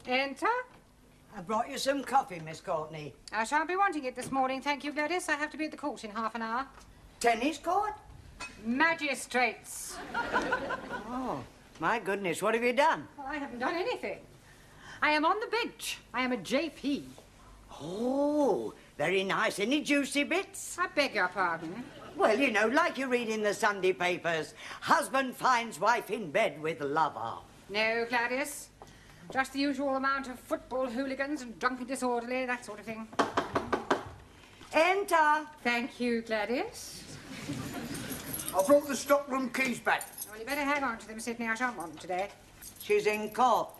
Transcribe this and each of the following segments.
Enter. I brought you some coffee, Miss Courtney. I shan't be wanting it this morning, thank you, Gladys. I have to be at the court in half an hour. Tennis court? Magistrates. Oh, my goodness, what have you done? Well, I haven't done anything. I am on the bench. I am a JP. Oh, very nice. Any juicy bits? I beg your pardon. Well, you know, like you read in the Sunday papers. Husband finds wife in bed with lover. No, Gladys. Just the usual amount of football hooligans and drunken disorderly, that sort of thing. Enter. Thank you, Gladys. I brought the stockroom keys back. Well, you better hang on to them, Sidney. I shan't want them today. She's in court.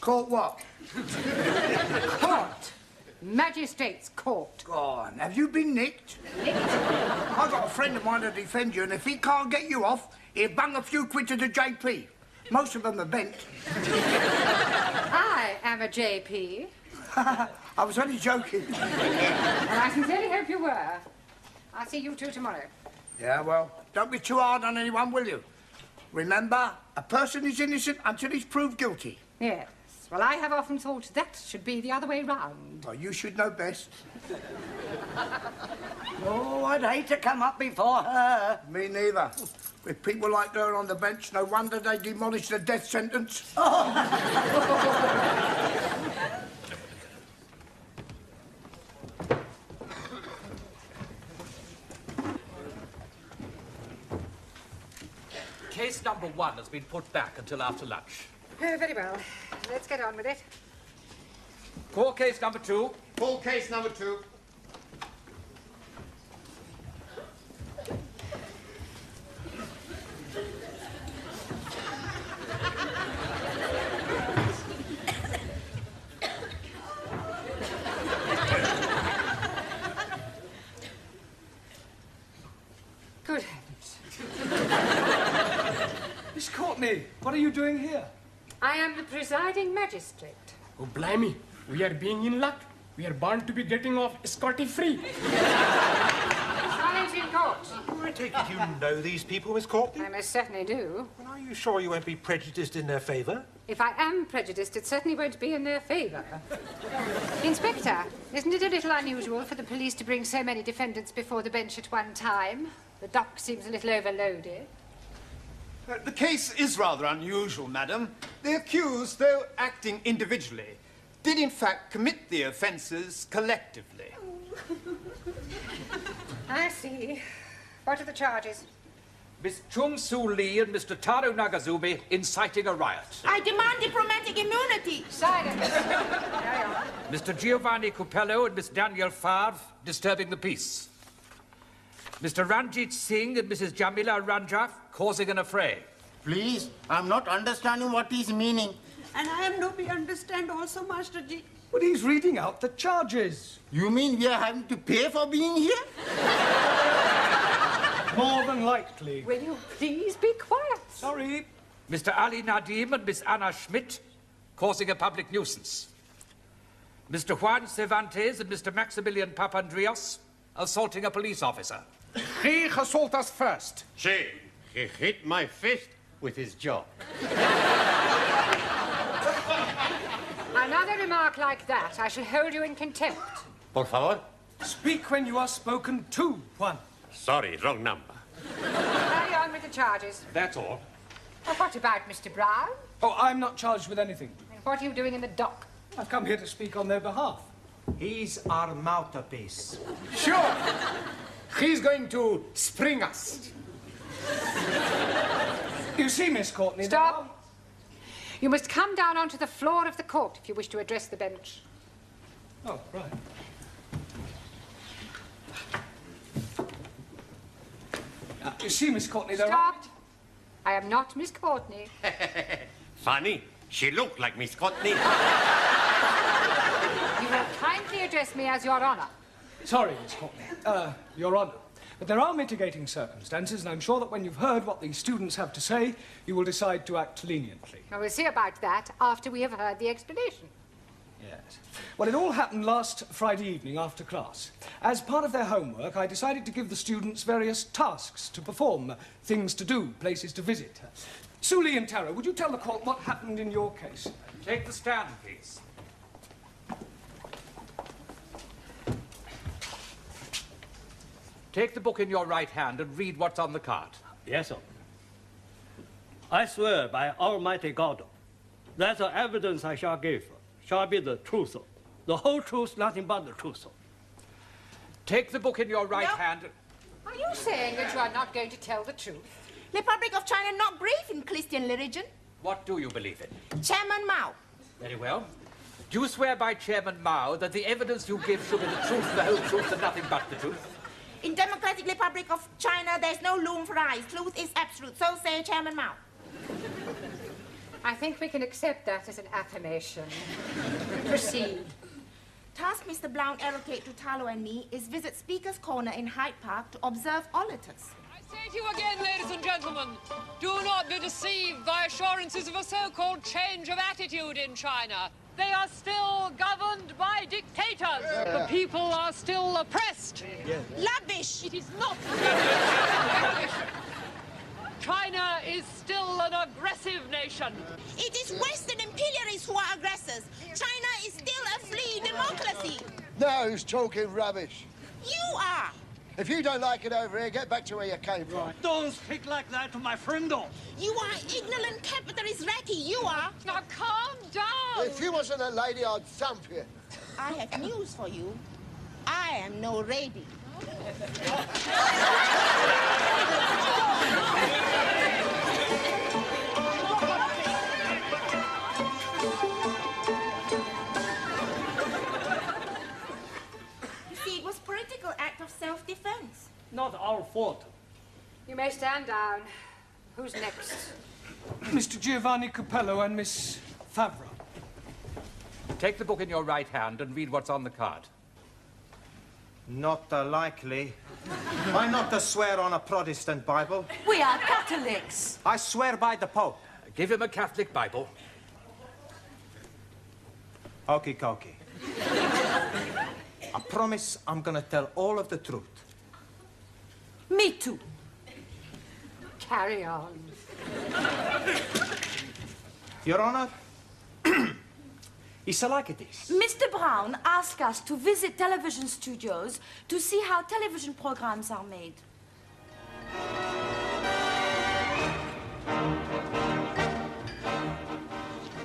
Court what? Court. Magistrates' court. Go on, have you been nicked? Nicked? I've got a friend of mine to defend you, and if he can't get you off, he'll bung a few quid to the JP. Most of them are bent. I am a JP. I was only joking. And I sincerely hope you were. I'll see you two tomorrow. Yeah, well, don't be too hard on anyone, will you? Remember, a person is innocent until he's proved guilty. Yes. Well, I have often thought that should be the other way round. Well, you should know best. Oh, I'd hate to come up before her. Me neither. With people like her on the bench, no wonder they demolished the death sentence. Case number 1 has been put back until after lunch. Oh, very well. Let's get on with it. Call case number 2. Call case number 2. Good heavens. Miss Courtney, what are you doing here? I am the presiding magistrate. Oh, blimey. We are being in luck. We are bound to be getting off scotty-free. Silence in court. I take it you know these people, Miss Courtney? I most certainly do. Well, are you sure you won't be prejudiced in their favour? If I am prejudiced, it certainly won't be in their favour. Inspector, isn't it a little unusual for the police to bring so many defendants before the bench at one time? The dock seems a little overloaded. The case is rather unusual, madam. The accused, though acting individually, did in fact commit the offences collectively. I see. What are the charges? Miss Chung Soo Lee and Mr. Taro Nagazumi inciting a riot. I demand diplomatic immunity. Silence. Carry on. Mr. Giovanni Cupello and Miss Danielle Favre disturbing the peace. Mr. Ranjit Singh and Mrs. Jamila Ranjaf causing an affray. Please, I'm not understanding what he's meaning. And I am not be understand also, Master Ji. But he's reading out the charges. You mean we are having to pay for being here? More than likely. Will you please be quiet? Sorry. Mr. Ali Nadim and Miss Anna Schmidt causing a public nuisance. Mr. Juan Cervantes and Mr. Maximilian Papandreou assaulting a police officer. He assaulted us first. He hit my fist with his jaw. Another remark like that, I shall hold you in contempt. Por favor? Speak when you are spoken to, Juan. Sorry, wrong number. Carry on with the charges. That's all. Well, what about Mr. Brown? Oh, I'm not charged with anything. And what are you doing in the dock? I've come here to speak on their behalf. He's our mouthpiece. Sure. He's going to spring us. You see, Miss Courtney... Stop. You must come down onto the floor of the court if you wish to address the bench. Oh, right. You see, Miss Courtney, there are... Stop. I am not Miss Courtney. Funny. She looked like Miss Courtney. You will kindly address me as Your Honour. Sorry, Miss Courtney. Your Honour. But there are mitigating circumstances, and I'm sure that when you've heard what the students have to say, you will decide to act leniently. Well, we'll see about that after we have heard the explanation. Yes. Well, it all happened last Friday evening after class. As part of their homework, I decided to give the students various tasks to perform, things to do, places to visit. Suli and Tara, would you tell the court what happened in your case? Take the stand, please. Take the book in your right hand and read what's on the card. Yes, sir. I swear by Almighty God that the evidence I shall give shall be the truth, the whole truth, nothing but the truth. Take the book in your right hand. Are you saying that you are not going to tell the truth? Republic of China not believe in Christian religion. What do you believe in? Chairman Mao. Very well. Do you swear by Chairman Mao that the evidence you give shall be the truth, the whole truth, and nothing but the truth? In Democratic Republic of China, there's no room for lies. Truth is absolute. So say Chairman Mao. I think we can accept that as an affirmation. Proceed. Task Mr. Blount allocate to Talo and me is visit Speaker's Corner in Hyde Park to observe auditors. I say to you again, ladies and gentlemen, do not be deceived by assurances of a so-called change of attitude in China. They are still governed by dictators. The people are still oppressed. Rubbish! It is not rubbish. China is still an aggressive nation. It is Western imperialists who are aggressors. China is still a free democracy. Now who's talking rubbish? You are. If you don't like it over here, get back to where you came from. Don't speak like that to my friend. You are ignorant capitalist ratty. You are. Now calm down. If you wasn't a lady, I'd thump you. I have news for you. I am no lady. You see, it was political act of self-defense. Not our fault. You may stand down. Who's next? Mr. Giovanni Capello and Miss Favre. Take the book in your right hand and read what's on the card. Not likely. I not swear on a Protestant Bible. We are Catholics. I swear by the Pope. Give him a Catholic Bible. Okie dokie. I promise I'm gonna tell all of the truth. Me too. Carry on. Your Honor, it's like this. Mr. Brown asked us to visit television studios to see how television programs are made.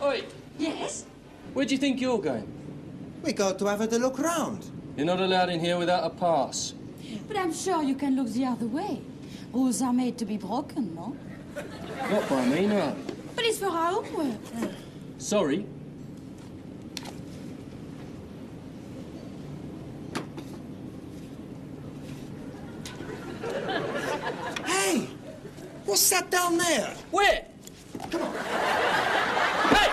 Oi! Yes? Where do you think you're going? We go to have a look round. You're not allowed in here without a pass. But I'm sure you can look the other way. Rules are made to be broken, no? Not by me, no. But it's for our homework. Sorry. Hey! What's that down there? Where? Come on. Hey!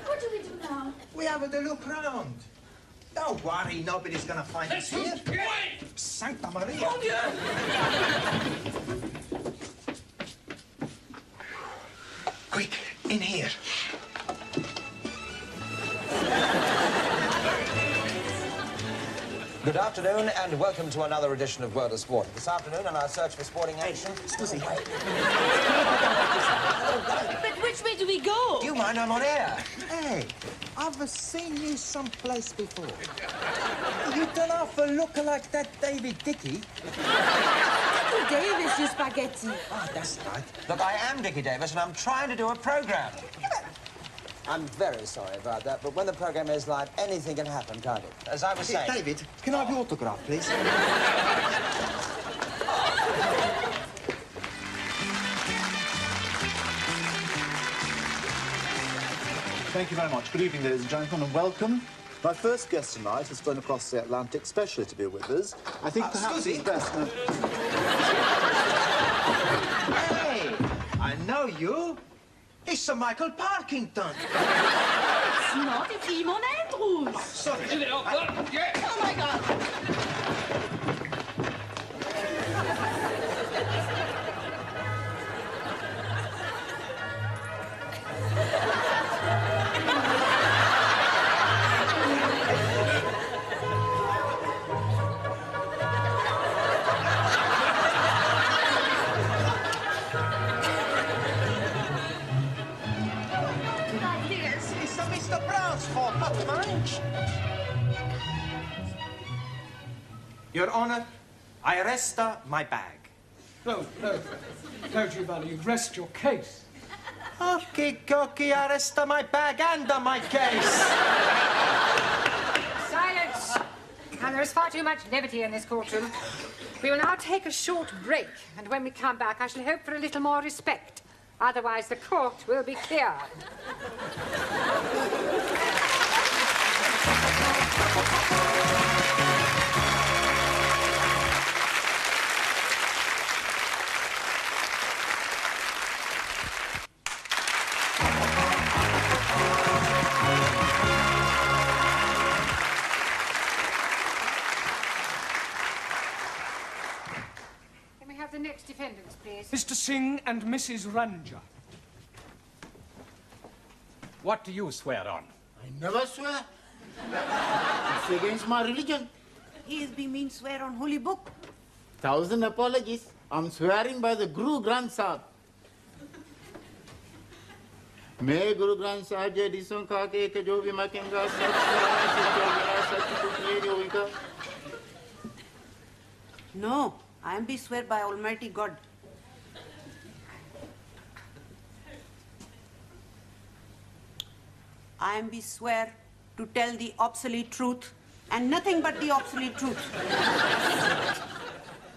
What do we do now? We have a look round. Don't worry, nobody's gonna find us here. Santa Maria. Quick, in here. Good afternoon and welcome to another edition of World of Sport. This afternoon on our search for sporting action... Excuse me. But which way do we go? Do you mind? I'm on air. Hey, I've seen you someplace before. You don't have a look like that David Dickey. Dickie Davis, you spaghetti. Ah, that's right. Look, I am Dickie Davis and I'm trying to do a programme. I'm very sorry about that, but when the programme is live, anything can happen, can't it? As I was saying... David, can I have your autograph, please? Thank you very much. Good evening, ladies and gentlemen, and welcome. My first guest tonight has flown across the Atlantic specially to be with us. I think perhaps it's best... Hey, I know you. It's Sir Michael Parkington. It's not, it's Iman Andrews. Sorry. Oh, my God. It's Mr. Brown's fault, not mine. Your Honor, I arrest my bag. No, Giovanni, you rest your case. Okay, I arrest my bag and my case. Silence! Now, there is far too much levity in this courtroom. We will now take a short break, and when we come back, I shall hope for a little more respect. Otherwise, the court will be clear. The next defendants, please. Mr. Singh and Mrs. Ranja. What do you swear on? I never swear. It's against my religion. He is being mean swear on holy book. 1,000 apologies. I'm swearing by the Guru Granth Sahib. मैं गुरु ग्रंथ साहब जी डिसों खा के कि जो भी मैं कहूँगा सच No, I am be swear by Almighty God. I am be swear to tell the obsolete truth and nothing but the obsolete truth.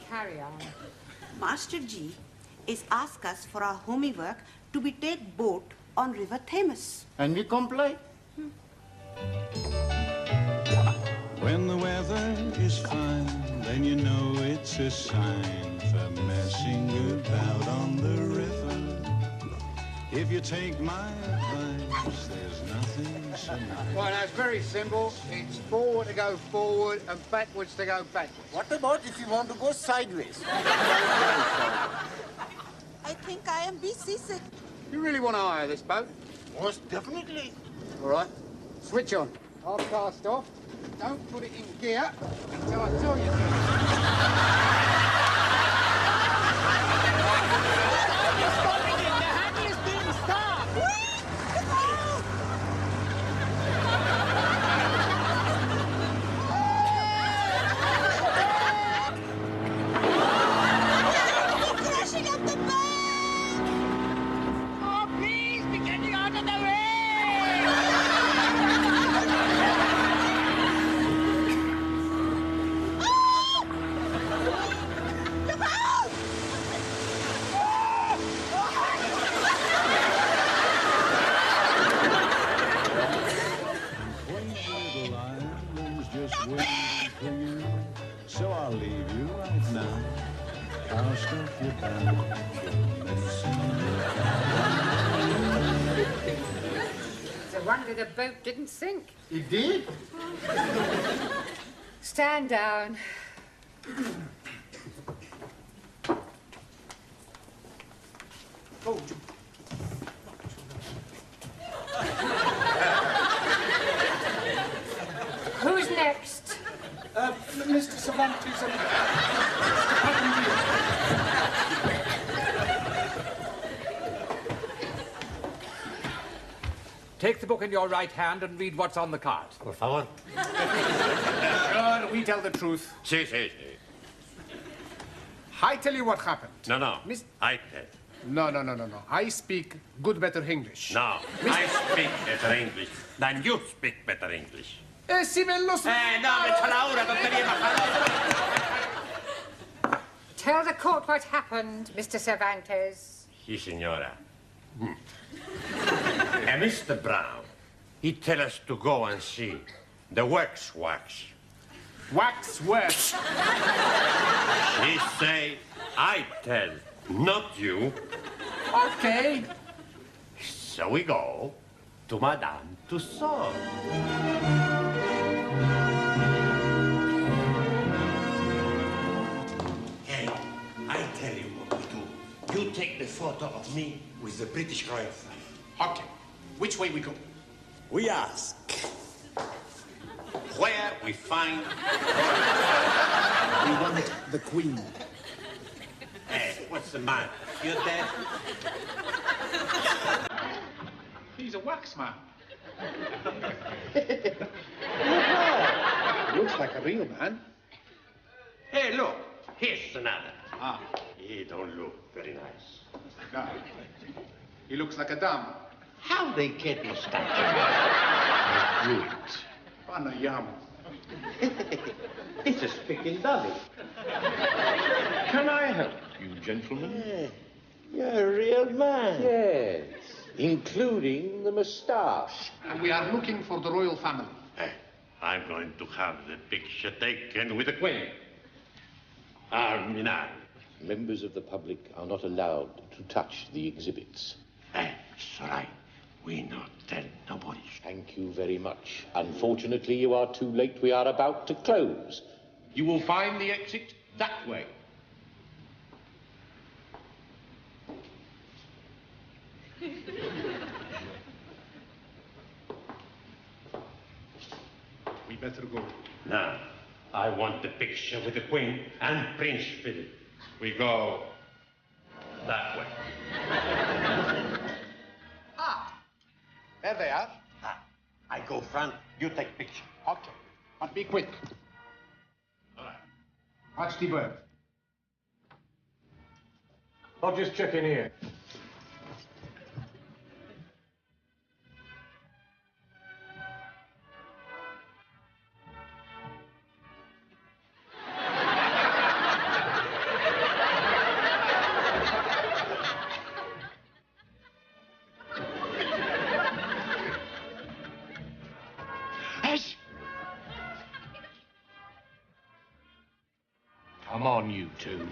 Carry on. Master Ji is asked us for our homework to be take boat on River Thames. And we comply. When the weather is fine, then you know it's a sign for messing about on the river. If you take my advice, there's nothing so nice. Well, that's very simple. It's forward to go forward and backwards to go backwards. What about if you want to go sideways? I think I am be seasick. You really want to hire this boat? Most definitely. All right. Switch on. I'll cast off. Don't put it in gear until I tell you to. So I'll leave you right now. I'll stop you down. It's a wonder the boat didn't sink. It did? Stand down. Oh. Who's next? Mr. Cervantes and Take the book in your right hand and read what's on the card. Por favor. Sure, we tell the truth. Sí, sí, sí. I tell you what happened. No. Miss... I tell. No. I speak good, better English. No, I speak better English than you speak better English. Si me lo Tell the court what happened, Mr. Cervantes. Sí, señora. And Mr. Brown, he tell us to go and see the wax. Wax works. He say, I tell, not you. Okay. So we go to Madame Tussauds. Hey, I tell you what we do. You take the photo of me with the British Royal flag. Okay. Which way we go? We ask where we find... We want the Queen. Hey, what's the matter? You're dead? He's a wax man. Looks like a real man. Hey, look. Here's another. Ah. He don't look very nice. No. He looks like a dumb. How they get his stuff? Good. Panayam. It's a speaking dummy. Can I help you, gentlemen? Yeah. You're a real man. Yes. Including the moustache. We are looking for the royal family. I'm going to have the picture taken with the Queen. Arminal. Members of the public are not allowed to touch the exhibits. It's all right. We not tell nobody. Thank you very much. Unfortunately, you are too late. We are about to close. You will find the exit that way. We better go. Now, I want the picture with the Queen and Prince Philip. We go that way. There they are. I go front, you take picture. Okay. But be quick. All right. Watch the bird. I'll just check in here. Come on, you two.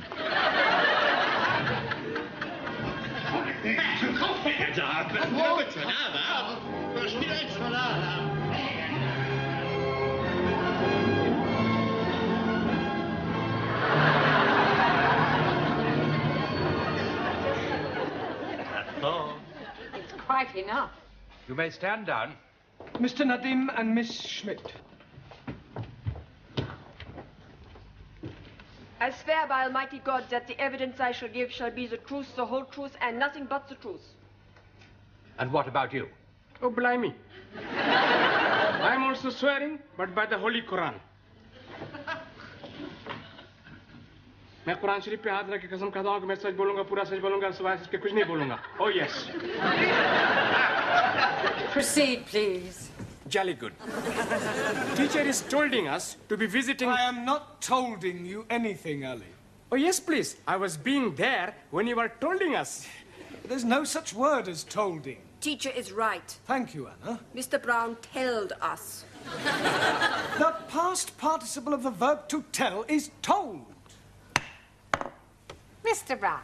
It's quite enough. You may stand down. Mr. Nadim and Miss Schmidt. I swear by Almighty God that the evidence I shall give shall be the truth, the whole truth, and nothing but the truth. And what about you? Oh, blimey. I'm also swearing, but by the Holy Quran. मैं कुरान शरीफ पे हाथ रख के कसम खाता हूँ कि मैं सच बोलूँगा, पूरा सच बोलूँगा, सिवाय इसके कुछ नहीं बोलूँगा. Oh, yes. Proceed, please. Jolly good. Teacher is tolding us to be visiting... I am not tolding you anything, Ali. Oh, yes, please. I was being there when you were tolding us. There's no such word as tolding. Teacher is right. Thank you, Anna. Mr. Brown told us. The past participle of the verb to tell is told. Mr. Brown,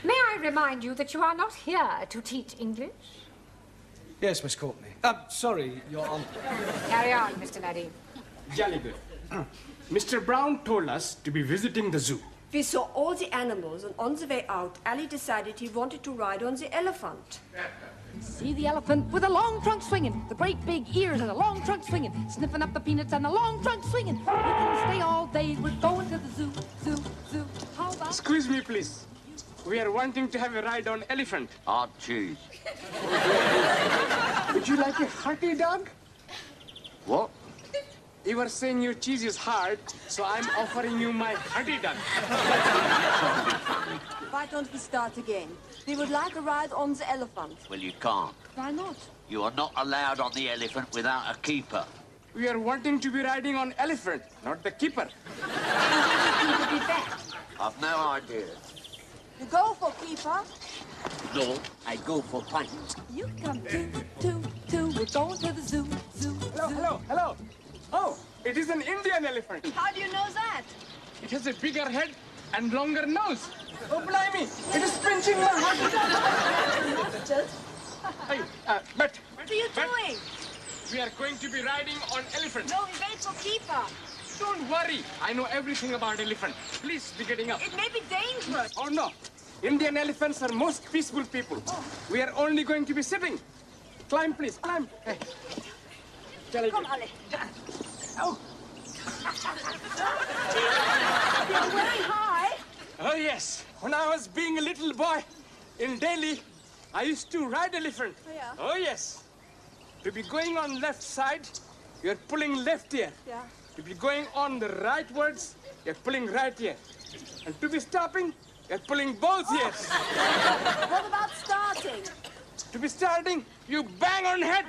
may I remind you that you are not here to teach English? Yes, Miss Courtney. Sorry, Your Honor. Carry on, Mr. Nadim. Jolly good. Mr. Brown told us to be visiting the zoo. We saw all the animals, and on the way out, Ali decided he wanted to ride on the elephant. See the elephant with the long trunk swinging, the great big ears and the long trunk swinging, sniffing up the peanuts and the long trunk swinging. We can stay all day. We're going to the zoo, zoo, zoo. How about... Excuse me, please. We are wanting to have a ride on elephant. Hard cheese. Would you like a hearty dog? What? You were saying your cheese is hard, so I'm offering you my hearty dog. Why don't we start again? We would like a ride on the elephant. Well, you can't. Why not? You are not allowed on the elephant without a keeper. We are wanting to be riding on elephant, not the keeper. I've no idea. You go for keeper. No, I go for pint. You come two. We're going to the zoo, zoo, Hello. Oh, it is an Indian elephant. How do you know that? It has a bigger head and longer nose. Oh, blimey, it is pinching my heart. Hey, but... What are you doing? We are going to be riding on elephant. No, we wait for keeper. Don't worry. I know everything about elephant. Please be getting up. It may be dangerous. Oh, no. Indian elephants are most peaceful people. Oh. We are only going to be sitting. Climb, please. Climb. Hey. Come, Ali. Oh. You're very high. Oh, yes. When I was being a little boy in Delhi, I used to ride elephant. Oh, yeah? Oh, yes. To be going on left side, you're pulling left here. Yeah. To be going on the rightwards, you're pulling right here. And to be stopping, you're pulling both ears. What about starting? To be starting, you bang on head.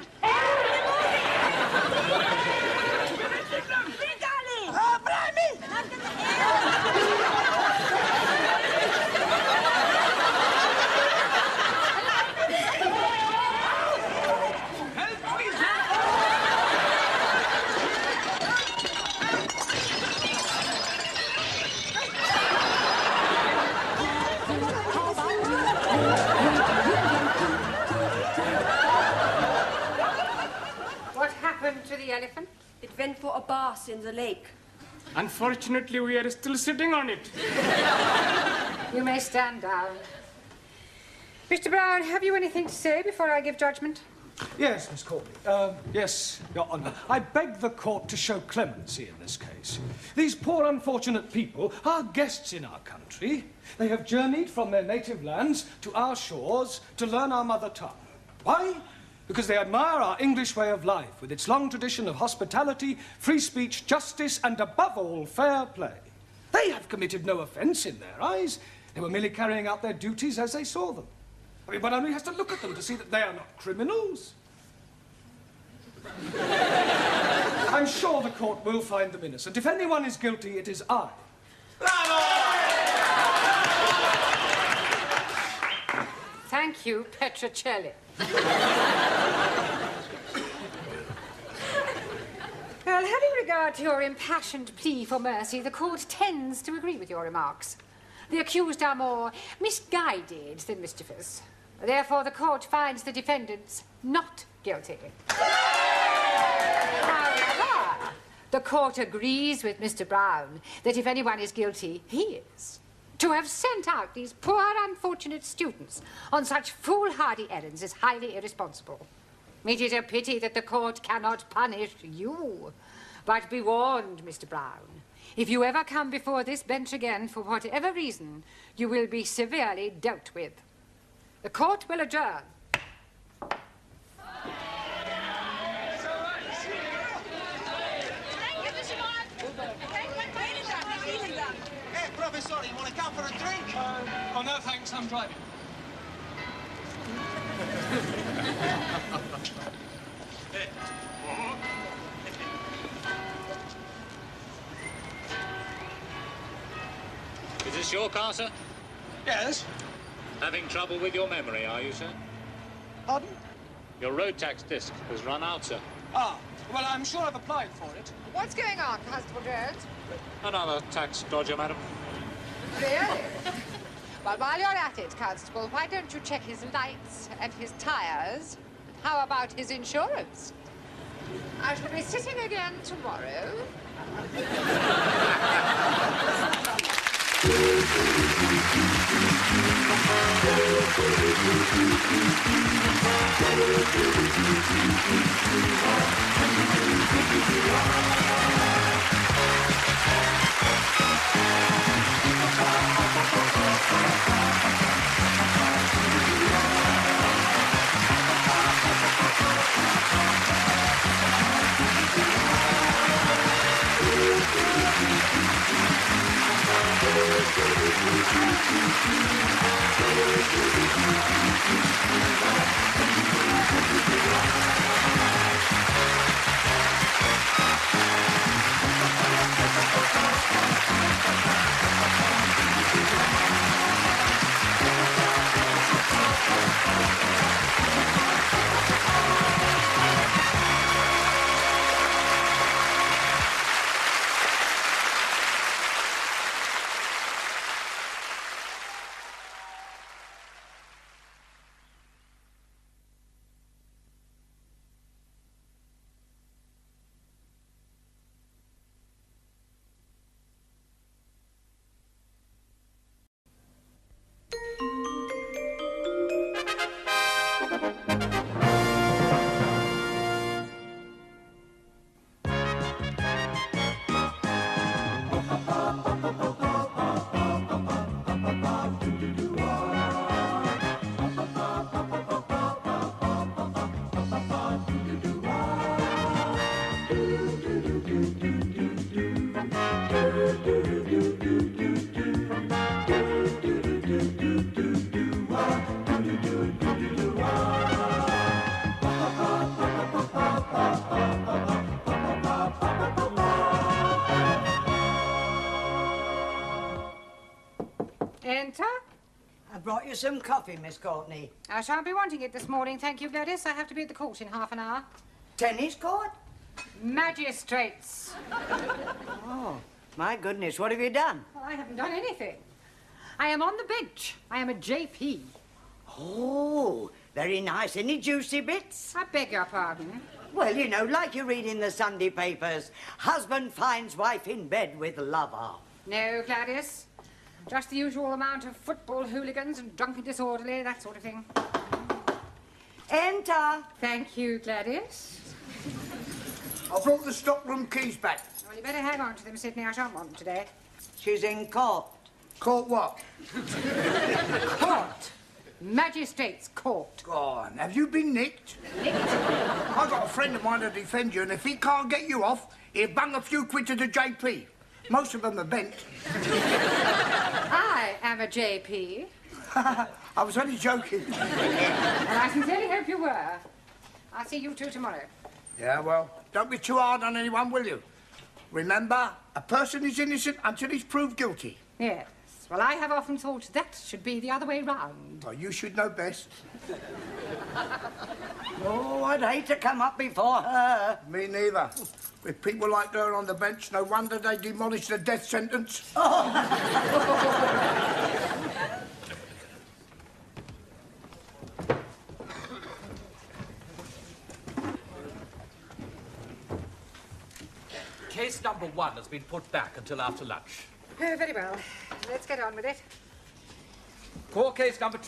What happened to the elephant? It went for a bath in the lake. Unfortunately, we are still sitting on it. You may stand down. Mr. Brown, have you anything to say before I give judgment? Yes, Miss Codi. Yes, Your Honour. I beg the court to show clemency in this case. These poor unfortunate people are guests in our country. They have journeyed from their native lands to our shores to learn our mother tongue. Why? Because they admire our English way of life, with its long tradition of hospitality, free speech, justice, and above all, fair play. They have committed no offence in their eyes. They were merely carrying out their duties as they saw them. I mean, one only has to look at them to see that they are not criminals. I'm sure the court will find them innocent. If anyone is guilty, it is I. Thank you, Petrocelli. Well, having regard to your impassioned plea for mercy, the court tends to agree with your remarks. The accused are more misguided than mischievous. Therefore, the court finds the defendants not guilty. However, the court agrees with Mr. Brown that if anyone is guilty, he is. To have sent out these poor, unfortunate students on such foolhardy errands is highly irresponsible. It is a pity that the court cannot punish you. But be warned, Mr. Brown. If you ever come before this bench again, for whatever reason, you will be severely dealt with. The court will adjourn. Hey, Professor, you want to come for a drink? Oh, no, thanks, I'm driving. Is this your car, sir? Yes. Having trouble with your memory, are you, sir? Pardon? Your road tax disc has run out, sir. Ah, well, I'm sure I've applied for it. What's going on, Constable Jones? Another tax dodger, madam. Really? Well, while you're at it, Constable, why don't you check his lights and his tires? How about his insurance? I shall be sitting again tomorrow. Enter. I brought you some coffee, Miss Courtney. I shan't be wanting it this morning, thank you, Gladys. I have to be at the court in half an hour. Tennis court? Magistrates. Oh, my goodness, what have you done? Well, I haven't done anything. I am on the bench. I am a JP. Oh, very nice. Any juicy bits? I beg your pardon. Well, you know, like you read in the Sunday papers, husband finds wife in bed with lover. No, Gladys. Just the usual amount of football hooligans and drunken disorderly, that sort of thing. Enter. Thank you, Gladys. I brought the stockroom keys back. Well, you better hang on to them, Sydney. I shan't want them today. She's in court. Court what? Court. Magistrates' court. Go on, have you been nicked? Nicked? I've got a friend of mine to defend you, and if he can't get you off, he'll bung a few quid to the JP. Most of them are bent. I am a JP. I was only joking. And I sincerely hope you were. I'll see you two tomorrow. Yeah, well, don't be too hard on anyone, will you? Remember, a person is innocent until he's proved guilty. Yes. Well, I have often thought that should be the other way round. Well, you should know best. Oh, I'd hate to come up before her. Me neither. With people like her on the bench, no wonder they demolished the death sentence. Case number 1 has been put back until after lunch. Oh, very well. Let's get on with it. Court case number 2.